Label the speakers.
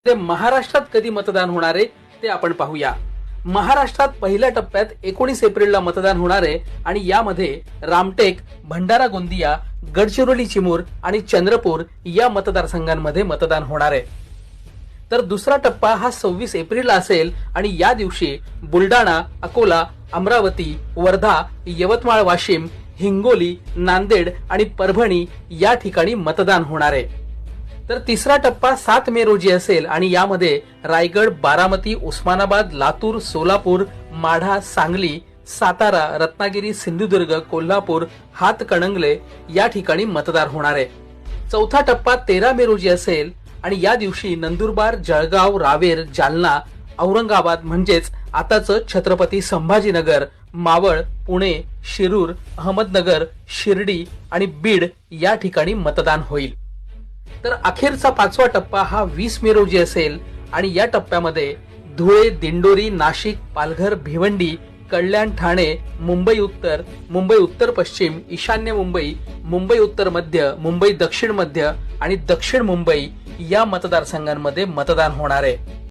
Speaker 1: ते महाराष्ट्रात कधी मतदान होणार आहे ते आपण पाहूया। महाराष्ट्रात पहिल्या टप्प्यात 19 एप्रिलला मतदान होणार आहे आणि यामध्ये रामटेक, भंडारा गोंदिया, गडचिरोली चिमूर आणि चंद्रपूर या मतदारसंघांमध्ये मतदान होणार आहे। तर दुसरा टप्पा हा 26 एप्रिलला असेल आणि या दिवशी बुलडाणा, अकोला, अमरावती, वर्धा, यवतमाळ, वाशिम, हिंगोली, नांदेड आणि परभणी या ठिकाणी मतदान होणार आहे। तर तिसरा टप्पा 7 मे रोजी असेल आणि यामध्ये रायगड, बारामती, उस्मानाबाद, लातूर, सोलापूर, माढा, सांगली, सातारा, रत्नागिरी, सिंधुदुर्ग, कोल्हापूर, हातकणंगले या ठिकाणी मतदान होणार आहे। चौथा टप्पा 13 मे रोजी असेल आणि या दिवशी नंदुरबार, जळगाव, रावेर, जालना, औरंगाबाद म्हणजेच आताच छत्रपती संभाजीनगर, मावळ, पुणे, शिरूर, अहमदनगर, शिर्डी आणि बीड या ठिकाणी मतदान होईल। तर अखेरचा पाचवा टप्पा हा 20 मे रोजी असेल आणि या टप्प्यामध्ये धुळे, दिंडोरी, नाशिक, पालघर, भिवंडी, कल्याण, ठाणे, मुंबई उत्तर, मुंबई उत्तर पश्चिम, ईशान्य मुंबई, मुंबई उत्तर मध्य, मुंबई दक्षिण मध्य आणि दक्षिण मुंबई या मतदारसंघांमध्ये मतदान होणार आहे।